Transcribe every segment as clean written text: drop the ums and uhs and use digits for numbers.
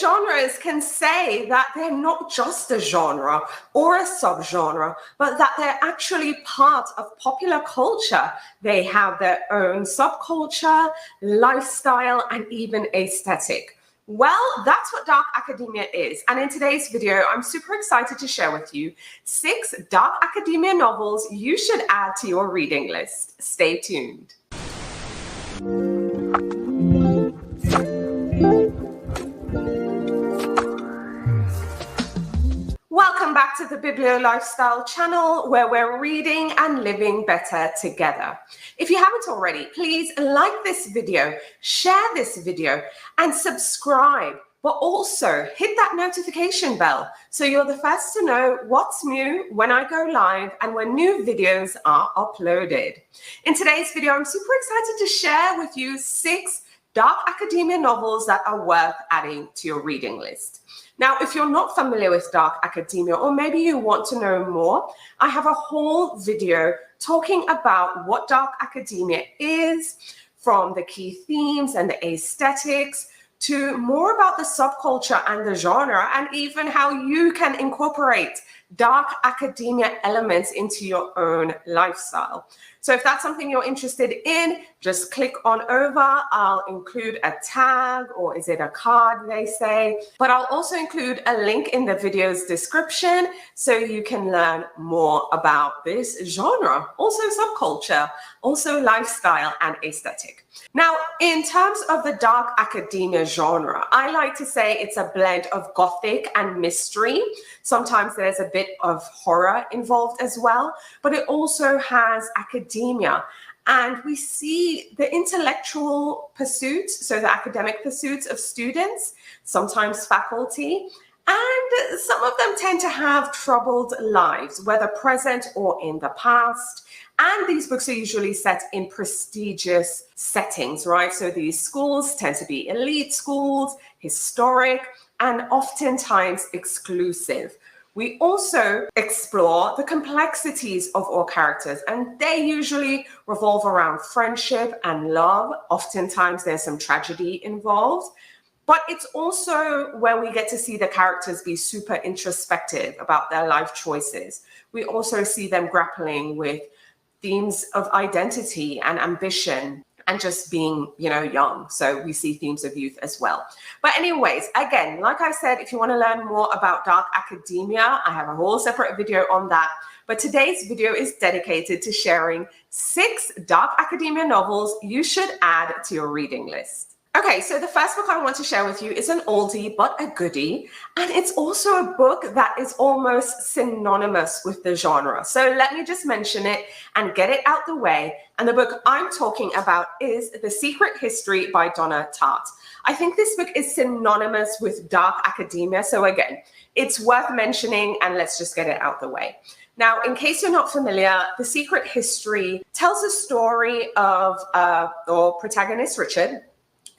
genres can say that they're not just a genre or a subgenre, but that they're actually part of popular culture. They have their own subculture, lifestyle, and even aesthetic. Well, that's what dark academia is. And in today's video, I'm super excited to share with you 6 dark academia novels you should add to your reading list. Stay tuned. Welcome back to the Biblio Lifestyle channel, where we're reading and living better together. If you haven't already, please like this video, share this video, and subscribe. But also hit that notification bell so you're the first to know what's new when I go live and when new videos are uploaded. In today's video, I'm super excited to share with you 6 dark academia novels that are worth adding to your reading list. Now, if you're not familiar with dark academia, or maybe you want to know more, I have a whole video talking about what dark academia is, from the key themes and the aesthetics, to more about the subculture and the genre, and even how you can incorporate dark academia elements into your own lifestyle. So if that's something you're interested in, just click on over. I'll include a tag, or is it a card they say, but I'll also include a link in the video's description so you can learn more about this genre, also subculture, also lifestyle and aesthetic. Now, in terms of the dark academia genre, I like to say it's a blend of gothic and mystery. Sometimes there's a bit of horror involved as well, but it also has academia. And we see the intellectual pursuits, so the academic pursuits of students, sometimes faculty, and some of them tend to have troubled lives, whether present or in the past. And these books are usually set in prestigious settings, right? So these schools tend to be elite schools, historic, and oftentimes exclusive. We also explore the complexities of all characters, and they usually revolve around friendship and love. Oftentimes there's some tragedy involved, but it's also where we get to see the characters be super introspective about their life choices. We also see them grappling with themes of identity and ambition and just being, young. So we see themes of youth as well. But anyways, again, like I said, if you want to learn more about dark academia, I have a whole separate video on that. But today's video is dedicated to sharing 6 dark academia novels you should add to your reading list. Okay, so the first book I want to share with you is an oldie but a goodie, and it's also a book that is almost synonymous with the genre. So let me just mention it and get it out the way. And the book I'm talking about is The Secret History by Donna Tartt. I think this book is synonymous with dark academia, so again, it's worth mentioning, and let's just get it out the way. Now, in case you're not familiar, The Secret History tells a story of our protagonist, Richard,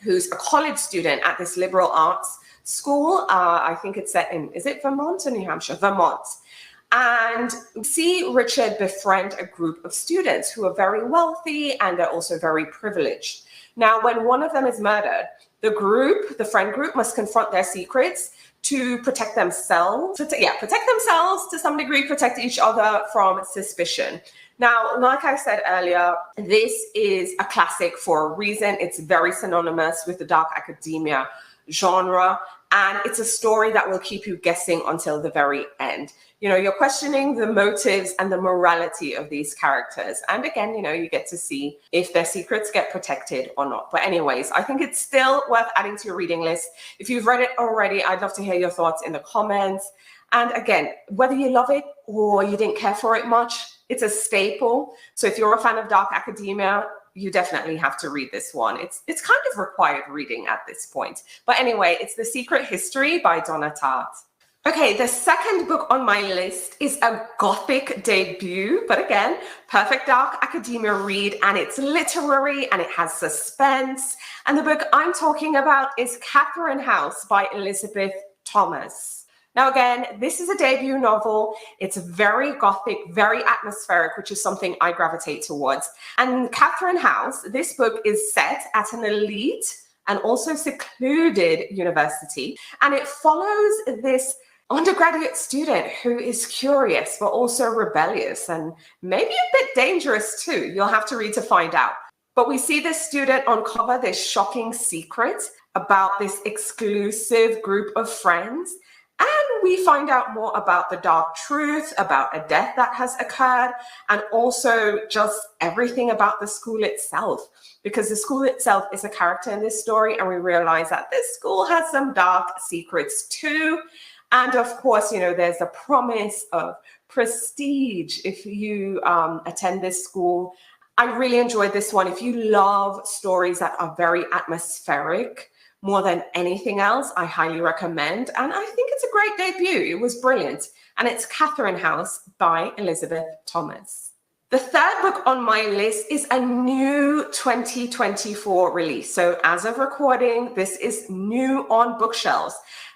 who's a college student at this liberal arts school. I think it's set in, is it Vermont or New Hampshire? Vermont. And we see Richard befriend a group of students who are very wealthy and they're also very privileged. Now, when one of them is murdered, the friend group must confront their secrets to protect themselves, protect themselves to some degree, protect each other from suspicion. Now, like I said earlier, this is a classic for a reason. It's very synonymous with the dark academia genre, and it's a story that will keep you guessing until the very end. You're questioning the motives and the morality of these characters. And again, you get to see if their secrets get protected or not. But anyways, I think it's still worth adding to your reading list. If you've read it already, I'd love to hear your thoughts in the comments. And again, whether you love it or you didn't care for it much, it's a staple. So if you're a fan of dark academia, you definitely have to read this one. It's kind of required reading at this point. But anyway, it's The Secret History by Donna Tartt. Okay, the second book on my list is a gothic debut, but again, perfect dark academia read, and it's literary and it has suspense. And the book I'm talking about is Catherine House by Elizabeth Thomas. Now, again, this is a debut novel. It's very gothic, very atmospheric, which is something I gravitate towards. And Catherine House, this book is set at an elite and also secluded university. And it follows this undergraduate student who is curious, but also rebellious and maybe a bit dangerous too. You'll have to read to find out. But we see this student uncover this shocking secret about this exclusive group of friends. And we find out more about the dark truth, about a death that has occurred, and also just everything about the school itself. Because the school itself is a character in this story, and we realize that this school has some dark secrets too. And of course, you know, there's a promise of prestige if you attend this school. I really enjoyed this one. If you love stories that are very atmospheric, more than anything else, I highly recommend. And I think it's a great debut. It was brilliant. And it's Catherine House by Elizabeth Thomas. The third book on my list is a new 2024 release. So as of recording, this is new on bookshelves.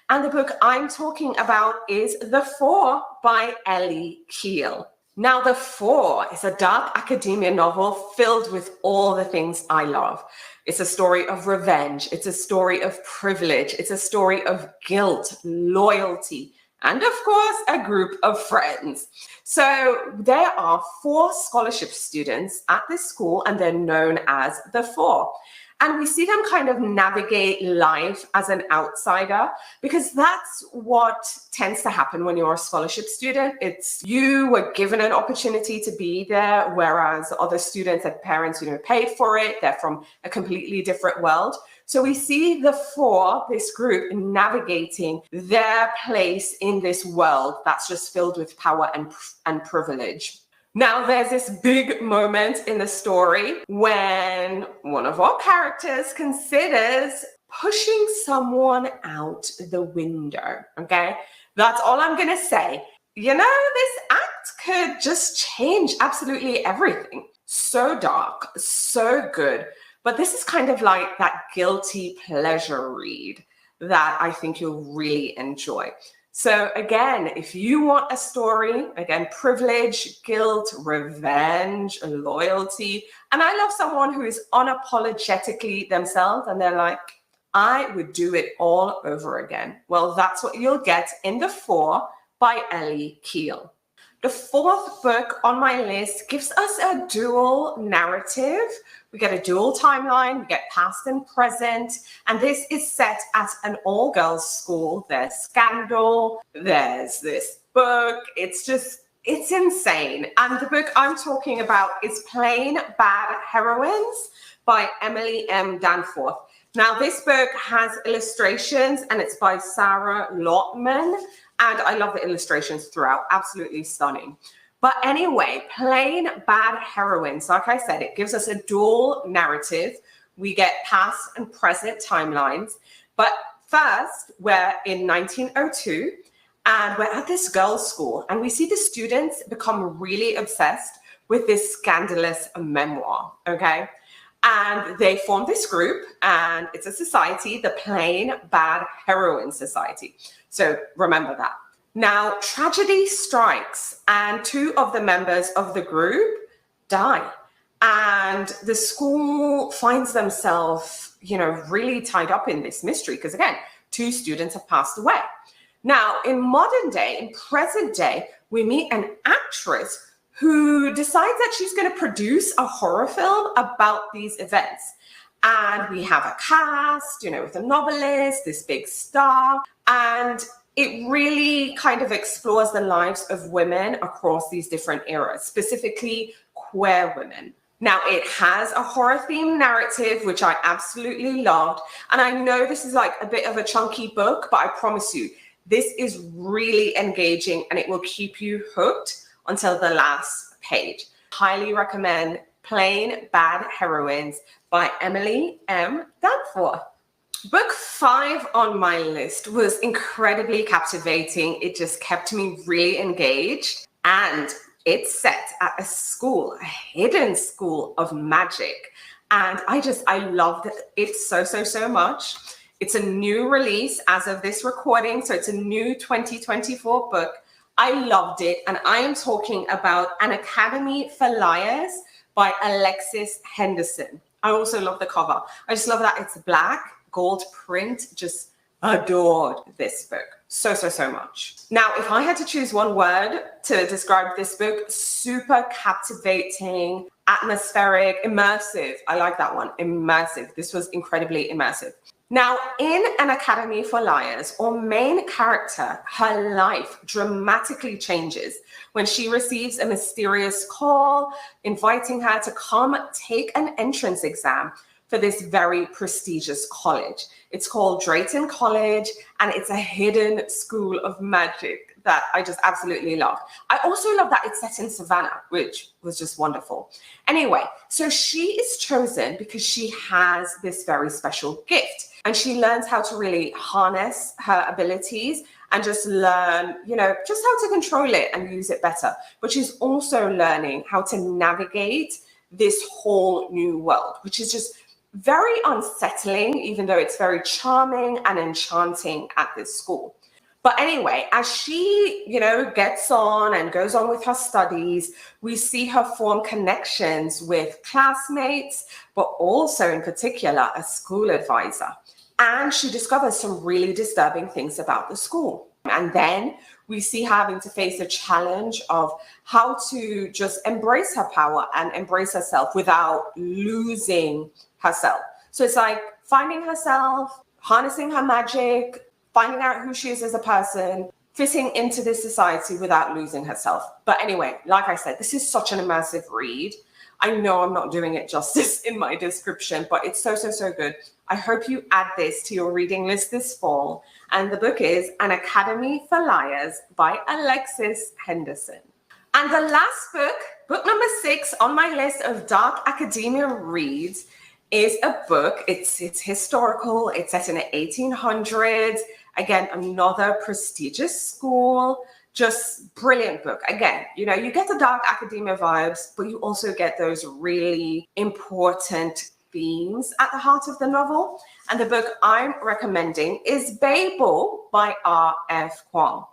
And the book I'm talking about is The Four by Ellie Keel. Now, The Four is a dark academia novel filled with all the things I love. It's a story of revenge. It's a story of privilege. It's a story of guilt, loyalty, and of course, a group of friends. So there are 4 scholarship students at this school, and they're known as The Four. And we see them kind of navigate life as an outsider, because that's what tends to happen when you're a scholarship student. It's you were given an opportunity to be there, whereas other students and parents, you know, paid for it. They're from a completely different world. So we see The Four, this group, navigating their place in this world that's just filled with power and privilege. Now, there's this big moment in the story when one of our characters considers pushing someone out the window, okay? That's all I'm going to say. You know, this act could just change absolutely everything. So dark, so good. But this is kind of like that guilty pleasure read that I think you'll really enjoy. So again, if you want a story, again, privilege, guilt, revenge, loyalty, and I love someone who is unapologetically themselves and they're like, I would do it all over again. Well, that's what you'll get in The Four by Ellie Keel. The fourth book on my list gives us a dual narrative. We get a dual timeline, we get past and present, and this is set at an all-girls school. There's scandal, there's this book, it's insane. And the book I'm talking about is Plain Bad Heroines by Emily M. Danforth. Now, this book has illustrations and it's by Sarah Lotman. And I love the illustrations throughout, absolutely stunning. But anyway, Plain Bad Heroines, like I said, it gives us a dual narrative. We get past and present timelines. But first, we're in 1902, and we're at this girls' school, and we see the students become really obsessed with this scandalous memoir, okay? And they form this group, and it's a society, the Plain Bad Heroine Society. So remember that. Now, tragedy strikes, and 2 of the members of the group die. And the school finds themselves, you know, really tied up in this mystery because, again, 2 students have passed away. Now, in modern day, in present day, we meet an actress who decides that she's going to produce a horror film about these events. And we have a cast, you know, with a novelist, this big star, and it really kind of explores the lives of women across these different eras, specifically queer women. Now, it has a horror theme narrative, which I absolutely loved. And I know this is like a bit of a chunky book, but I promise you, this is really engaging and it will keep you hooked until the last page. Highly recommend Plain Bad Heroines by Emily M. Danforth. Book 5 on my list was incredibly captivating. It just kept me really engaged, and it's set at a school, a hidden school of magic. And I loved it so much. It's a new release as of this recording, so it's a new 2024 book. I loved it, and I am talking about An Academy for Liars by Alexis Henderson. I also love the cover. I just love that it's black gold print. Just adored this book so much. Now, if I had to choose one word to describe this book, super captivating, atmospheric, immersive. I like that one, immersive. This was incredibly immersive. Now, in An Academy for Liars, our main character, her life dramatically changes when she receives a mysterious call inviting her to come take an entrance exam for this very prestigious college. It's called Drayton College, and it's a hidden school of magic that I just absolutely love. I also love that it's set in Savannah, which was just wonderful. Anyway, so she is chosen because she has this very special gift, and she learns how to really harness her abilities and just learn, just how to control it and use it better. But she's also learning how to navigate this whole new world, which is just very unsettling, even though it's very charming and enchanting at this school. But anyway, as she, gets on and goes on with her studies, we see her form connections with classmates, but also in particular, a school advisor. And she discovers some really disturbing things about the school. And then we see her having to face a challenge of how to just embrace her power and embrace herself without losing herself. So it's like finding herself, harnessing her magic, finding out who she is as a person, fitting into this society without losing herself. But anyway, like I said, this is such an immersive read. I know I'm not doing it justice in my description, but it's so good. I hope you add this to your reading list this fall. And the book is An Academy for Liars by Alexis Henderson. And the last book number 6 on my list of dark academia reads, is a book. It's historical. It's set in the 1800s. Again, another prestigious school. Just brilliant book. Again, you get the dark academia vibes, but you also get those really important themes at the heart of the novel. And the book I'm recommending is Babel by R.F. Kuang.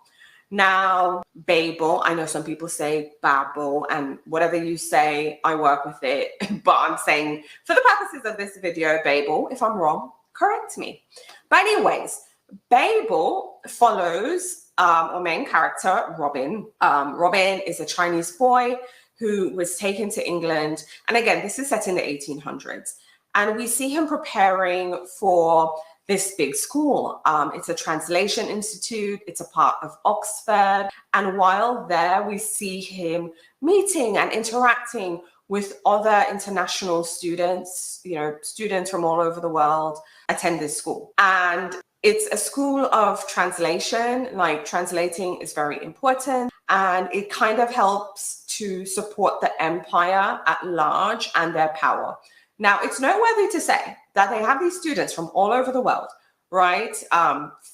Now, Babel, I know some people say Babel, and whatever you say, I work with it. But I'm saying, for the purposes of this video, Babel. If I'm wrong, correct me. But anyways, Babel follows our main character, Robin. Robin is a Chinese boy who was taken to England. And again, this is set in the 1800s. And we see him preparing for this big school. It's a translation institute. It's a part of Oxford. And while there, we see him meeting and interacting with other international students, students from all over the world attend this school. And it's a school of translation, like translating is very important. And it kind of helps to support the empire at large and their power. Now, it's noteworthy to say that they have these students from all over the world, right?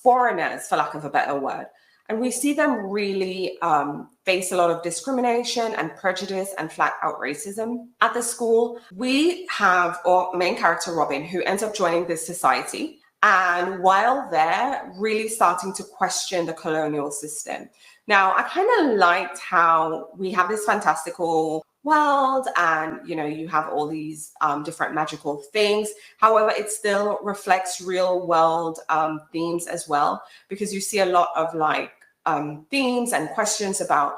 Foreigners, for lack of a better word. And we see them really face a lot of discrimination and prejudice and flat out racism at the school. We have our main character, Robin, who ends up joining this society. And while there, really starting to question the colonial system. Now, I kind of liked how we have this fantastical world and, you have all these different magical things. However, it still reflects real world themes as well, because you see a lot of themes and questions about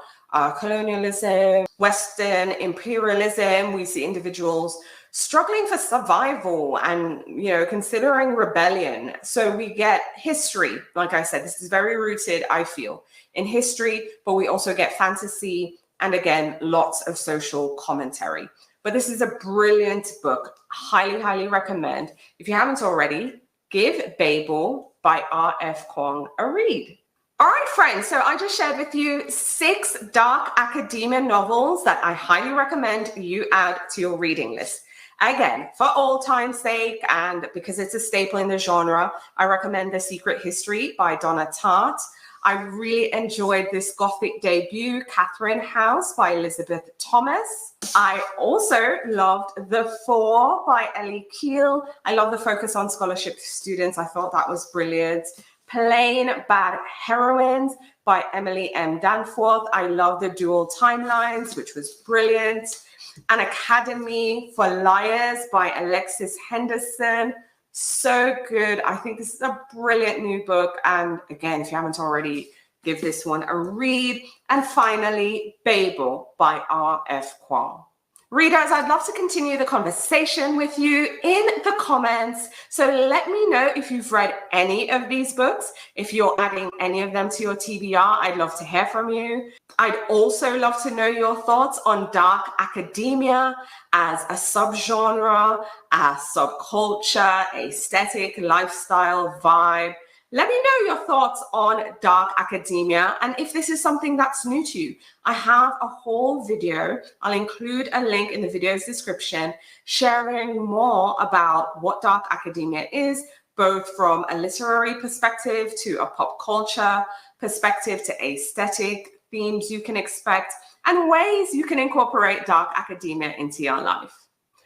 colonialism, Western imperialism. We see individuals struggling for survival and, considering rebellion. So we get history. Like I said, this is very rooted, I feel, in history, but we also get fantasy and, again, lots of social commentary. But this is a brilliant book. Highly recommend. If you haven't already, give Babel by R.F. Kuang a read. All right, friends, so I just shared with you 6 dark academia novels that I highly recommend you add to your reading list. Again, for old time's sake, and because it's a staple in the genre, I recommend The Secret History by Donna Tartt. I really enjoyed this Gothic debut, Catherine House by Elizabeth Thomas. I also loved The Four by Ellie Keel. I love the focus on scholarship students. I thought that was brilliant. Plain Bad Heroines by Emily M. Danforth. I love the dual timelines, which was brilliant. An Academy for Liars by Alexis Henderson. So good. I think this is a brilliant new book. And again, if you haven't already, give this one a read. And finally, Babel by R.F. Kuang. Readers, I'd love to continue the conversation with you in the comments. So let me know if you've read any of these books. If you're adding any of them to your TBR, I'd love to hear from you. I'd also love to know your thoughts on dark academia as a subgenre, a subculture, aesthetic, lifestyle, vibe. Let me know your thoughts on dark academia and if this is something that's new to you. I have a whole video. I'll include a link in the video's description sharing more about what dark academia is, both from a literary perspective to a pop culture perspective to aesthetic themes you can expect and ways you can incorporate dark academia into your life.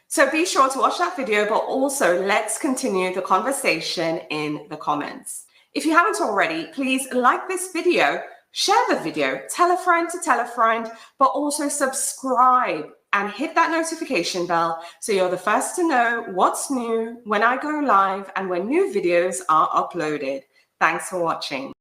So be sure to watch that video, but also let's continue the conversation in the comments. If you haven't already, please like this video, share the video, tell a friend to tell a friend, but also subscribe and hit that notification bell so you're the first to know what's new when I go live and when new videos are uploaded. Thanks for watching.